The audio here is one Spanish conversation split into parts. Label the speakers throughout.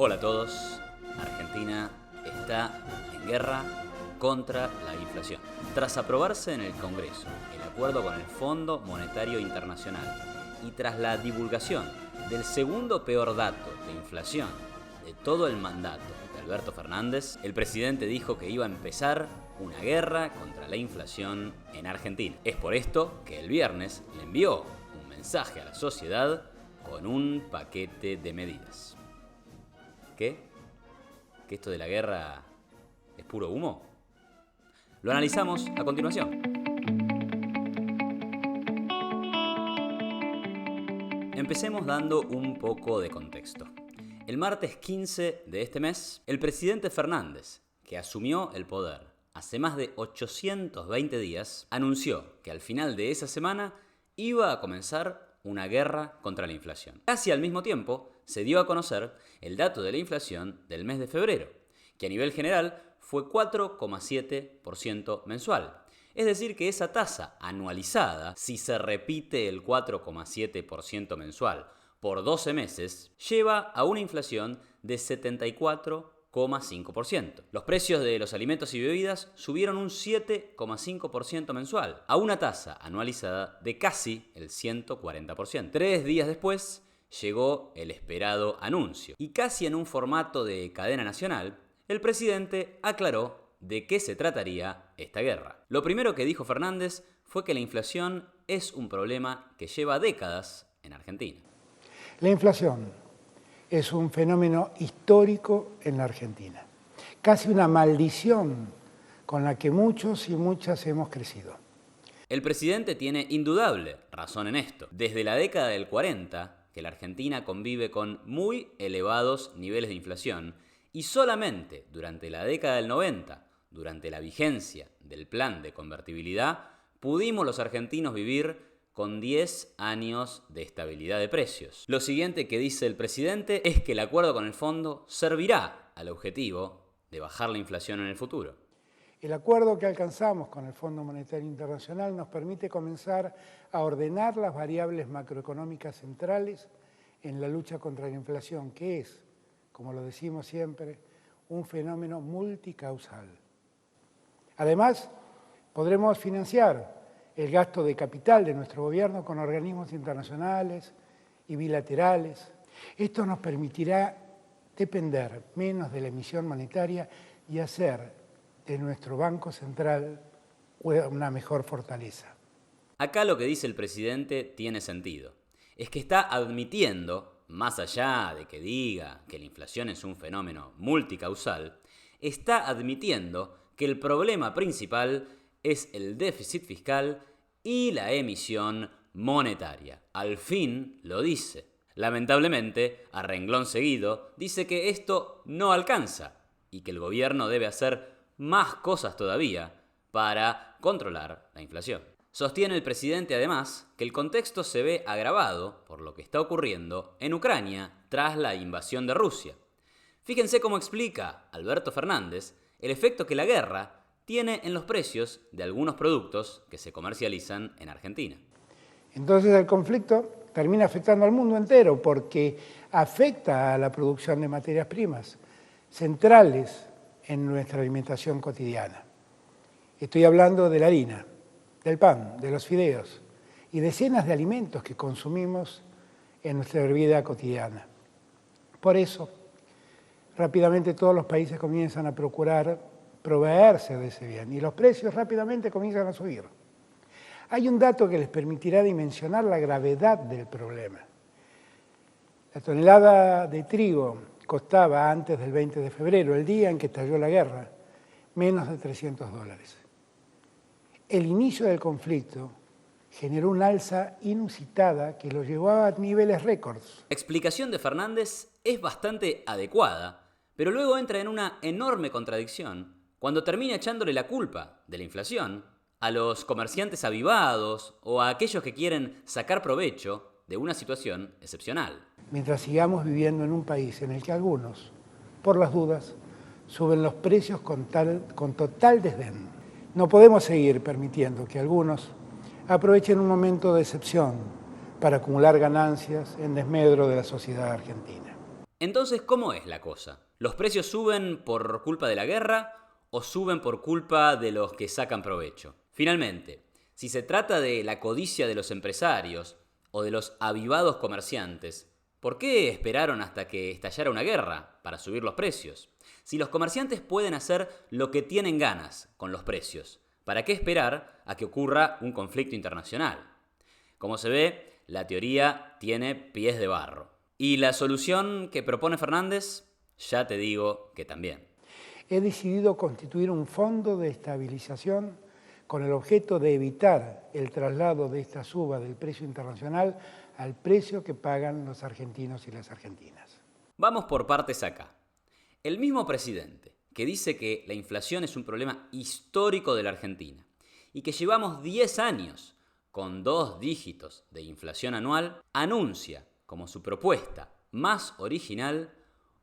Speaker 1: Hola a todos. Argentina está en guerra contra la inflación. Tras aprobarse en el Congreso el acuerdo con el Fondo Monetario Internacional y tras la divulgación del segundo peor dato de inflación de todo el mandato de Alberto Fernández, el presidente dijo que iba a empezar una guerra contra la inflación en Argentina. Es por esto que el viernes le envió un mensaje a la sociedad con un paquete de medidas. ¿Qué? ¿Que esto de la guerra es puro humo? Lo analizamos a continuación. Empecemos dando un poco de contexto. El martes 15 de este mes, el presidente Fernández, que asumió el poder hace más de 820 días, anunció que al final de esa semana iba a comenzar una guerra contra la inflación. Casi al mismo tiempo, se dio a conocer el dato de la inflación del mes de febrero, que a nivel general fue 4,7% mensual. Es decir, que esa tasa anualizada, si se repite el 4,7% mensual por 12 meses, lleva a una inflación de 74,5%. Los precios de los alimentos y bebidas subieron un 7,5% mensual, a una tasa anualizada de casi el 140%. 3 días después, llegó el esperado anuncio. Y casi en un formato de cadena nacional, el presidente aclaró de qué se trataría esta guerra. Lo primero que dijo Fernández fue que la inflación es un problema que lleva décadas en Argentina.
Speaker 2: La inflación es un fenómeno histórico en la Argentina, casi una maldición con la que muchos y muchas hemos crecido.
Speaker 1: El presidente tiene indudable razón en esto. Desde la década del 40, que la Argentina convive con muy elevados niveles de inflación, y solamente durante la década del 90, durante la vigencia del plan de convertibilidad, pudimos los argentinos vivir con 10 años de estabilidad de precios. Lo siguiente que dice el presidente es que el acuerdo con el fondo servirá al objetivo de bajar la inflación en el futuro.
Speaker 2: El acuerdo que alcanzamos con el Fondo Monetario Internacional nos permite comenzar a ordenar las variables macroeconómicas centrales en la lucha contra la inflación, que es, como lo decimos siempre, un fenómeno multicausal. Además, podremos financiar el gasto de capital de nuestro gobierno con organismos internacionales y bilaterales. Esto nos permitirá depender menos de la emisión monetaria y hacer de nuestro Banco Central una mejor fortaleza.
Speaker 1: Acá lo que dice el presidente tiene sentido. Es que está admitiendo, más allá de que diga que la inflación es un fenómeno multicausal, está admitiendo que el problema principal es el déficit fiscal y la emisión monetaria. Al fin lo dice. Lamentablemente, a renglón seguido, dice que esto no alcanza y que el gobierno debe hacer más cosas todavía para controlar la inflación. Sostiene el presidente además que el contexto se ve agravado por lo que está ocurriendo en Ucrania tras la invasión de Rusia. Fíjense cómo explica Alberto Fernández el efecto que la guerra tiene en los precios de algunos productos que se comercializan en Argentina.
Speaker 2: Entonces el conflicto termina afectando al mundo entero porque afecta a la producción de materias primas centrales en nuestra alimentación cotidiana. Estoy hablando de la harina, del pan, de los fideos y decenas de alimentos que consumimos en nuestra vida cotidiana. Por eso, rápidamente todos los países comienzan a procurar proveerse de ese bien y los precios rápidamente comienzan a subir. Hay un dato que les permitirá dimensionar la gravedad del problema. La tonelada de trigo costaba antes del 20 de febrero, el día en que estalló la guerra, menos de $300. El inicio del conflicto generó un alza inusitada que lo llevó a niveles récords.
Speaker 1: La explicación de Fernández es bastante adecuada, pero luego entra en una enorme contradicción cuando termina echándole la culpa de la inflación a los comerciantes avivados o a aquellos que quieren sacar provecho de una situación excepcional.
Speaker 2: Mientras sigamos viviendo en un país en el que algunos, por las dudas, suben los precios con total desdén. No podemos seguir permitiendo que algunos aprovechen un momento de excepción para acumular ganancias en desmedro de la sociedad argentina.
Speaker 1: Entonces, ¿cómo es la cosa? ¿Los precios suben por culpa de la guerra o suben por culpa de los que sacan provecho? Finalmente, si se trata de la codicia de los empresarios o de los avivados comerciantes, ¿por qué esperaron hasta que estallara una guerra para subir los precios? Si los comerciantes pueden hacer lo que tienen ganas con los precios, ¿para qué esperar a que ocurra un conflicto internacional? Como se ve, la teoría tiene pies de barro. ¿Y la solución que propone Fernández? Ya te digo que también.
Speaker 2: He decidido constituir un fondo de estabilización con el objeto de evitar el traslado de esta suba del precio internacional al precio que pagan los argentinos y las argentinas.
Speaker 1: Vamos por partes acá. El mismo presidente que dice que la inflación es un problema histórico de la Argentina y que llevamos 10 años con 2 dígitos de inflación anual, anuncia como su propuesta más original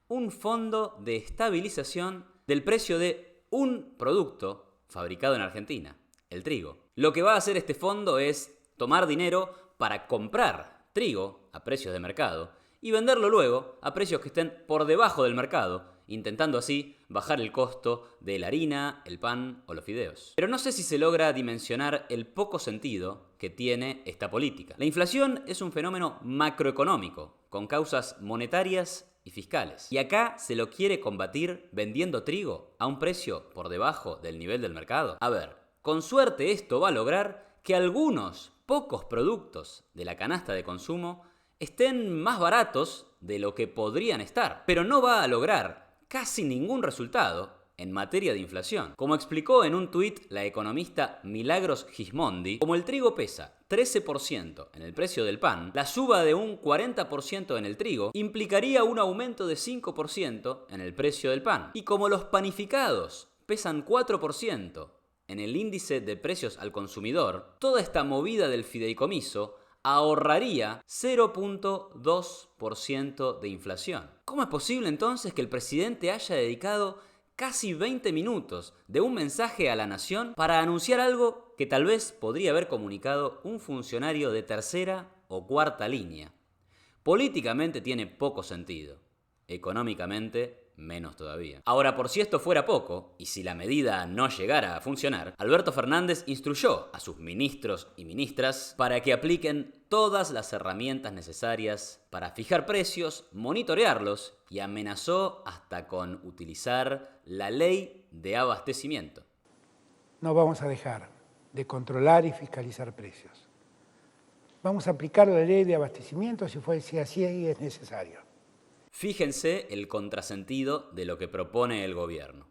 Speaker 1: un fondo de estabilización del precio de un producto fabricado en Argentina, el trigo. Lo que va a hacer este fondo es tomar dinero para comprar trigo a precios de mercado y venderlo luego a precios que estén por debajo del mercado, intentando así bajar el costo de la harina, el pan o los fideos. Pero no sé si se logra dimensionar el poco sentido que tiene esta política. La inflación es un fenómeno macroeconómico, con causas monetarias y fiscales. Y acá se lo quiere combatir vendiendo trigo a un precio por debajo del nivel del mercado. A ver, con suerte esto va a lograr que algunos pocos productos de la canasta de consumo estén más baratos de lo que podrían estar, pero no va a lograr casi ningún resultado en materia de inflación. Como explicó en un tuit la economista Milagros Gismondi, como el trigo pesa 13% en el precio del pan, la suba de un 40% en el trigo implicaría un aumento de 5% en el precio del pan. Y como los panificados pesan 4% en el índice de precios al consumidor, toda esta movida del fideicomiso ahorraría 0.2% de inflación. ¿Cómo es posible entonces que el presidente haya dedicado casi 20 minutos de un mensaje a la nación para anunciar algo que tal vez podría haber comunicado un funcionario de tercera o cuarta línea? Políticamente tiene poco sentido, económicamente menos todavía. Ahora, por si esto fuera poco, y si la medida no llegara a funcionar, Alberto Fernández instruyó a sus ministros y ministras para que apliquen todas las herramientas necesarias para fijar precios, monitorearlos y amenazó hasta con utilizar la ley de abastecimiento.
Speaker 2: No vamos a dejar de controlar y fiscalizar precios. Vamos a aplicar la ley de abastecimiento si así es necesario.
Speaker 1: Fíjense el contrasentido de lo que propone el gobierno.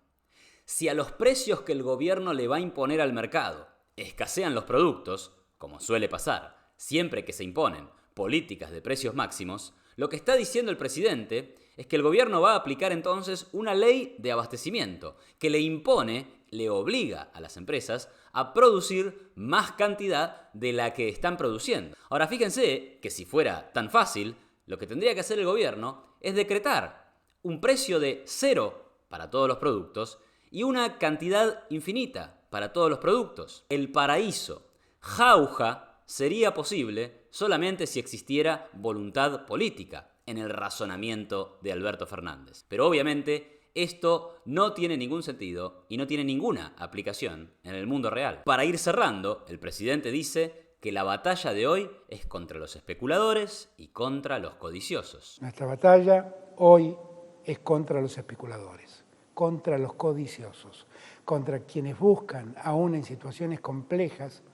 Speaker 1: Si a los precios que el gobierno le va a imponer al mercado escasean los productos, como suele pasar siempre que se imponen políticas de precios máximos, lo que está diciendo el presidente es que el gobierno va a aplicar entonces una ley de abastecimiento que le impone, le obliga a las empresas a producir más cantidad de la que están produciendo. Ahora fíjense que si fuera tan fácil, lo que tendría que hacer el gobierno es decretar un precio de 0 para todos los productos y una cantidad infinita para todos los productos. El paraíso, jauja, sería posible solamente si existiera voluntad política en el razonamiento de Alberto Fernández. Pero obviamente esto no tiene ningún sentido y no tiene ninguna aplicación en el mundo real. Para ir cerrando, el presidente dice que la batalla de hoy es contra los especuladores y contra los codiciosos.
Speaker 2: Nuestra batalla hoy es contra los especuladores, contra los codiciosos, contra quienes buscan, aún en situaciones complejas,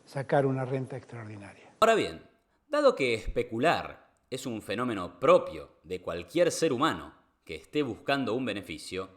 Speaker 2: sacar una renta extraordinaria.
Speaker 1: Ahora bien, dado que especular es un fenómeno propio de cualquier ser humano que esté buscando un beneficio,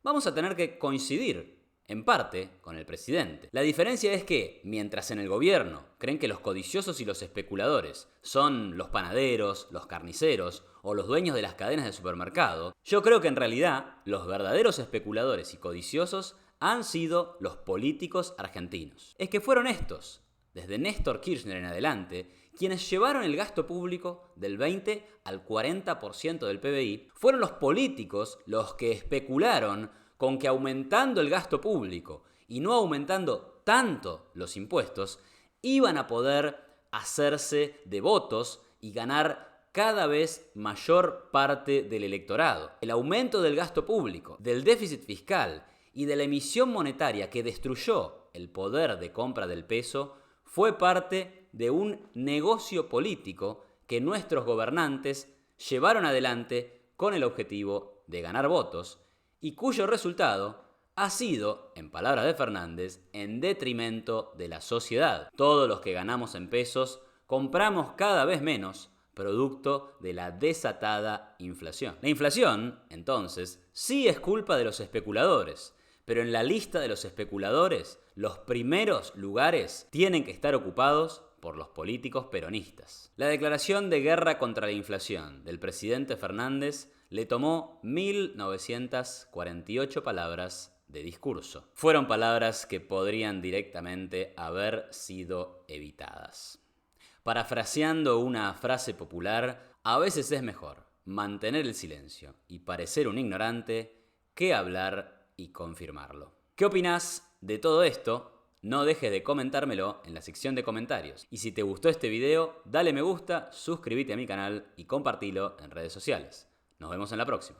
Speaker 1: vamos a tener que coincidir en parte con el presidente. La diferencia es que, mientras en el gobierno creen que los codiciosos y los especuladores son los panaderos, los carniceros o los dueños de las cadenas de supermercado, yo creo que en realidad los verdaderos especuladores y codiciosos han sido los políticos argentinos. Es que fueron estos, desde Néstor Kirchner en adelante, quienes llevaron el gasto público del 20 al 40% del PBI. Fueron los políticos los que especularon con que aumentando el gasto público y no aumentando tanto los impuestos, iban a poder hacerse de votos y ganar cada vez mayor parte del electorado. El aumento del gasto público, del déficit fiscal y de la emisión monetaria que destruyó el poder de compra del peso fue parte de un negocio político que nuestros gobernantes llevaron adelante con el objetivo de ganar votos y cuyo resultado ha sido, en palabras de Fernández, en detrimento de la sociedad. Todos los que ganamos en pesos compramos cada vez menos, producto de la desatada inflación. La inflación, entonces, sí es culpa de los especuladores, pero en la lista de los especuladores, los primeros lugares tienen que estar ocupados por los políticos peronistas. La declaración de guerra contra la inflación del presidente Fernández le tomó 1948 palabras de discurso. Fueron palabras que podrían directamente haber sido evitadas. Parafraseando una frase popular, a veces es mejor mantener el silencio y parecer un ignorante que hablar y confirmarlo. ¿Qué opinás de todo esto? No dejes de comentármelo en la sección de comentarios. Y si te gustó este video, dale me gusta, suscríbete a mi canal y compartilo en redes sociales. Nos vemos en la próxima.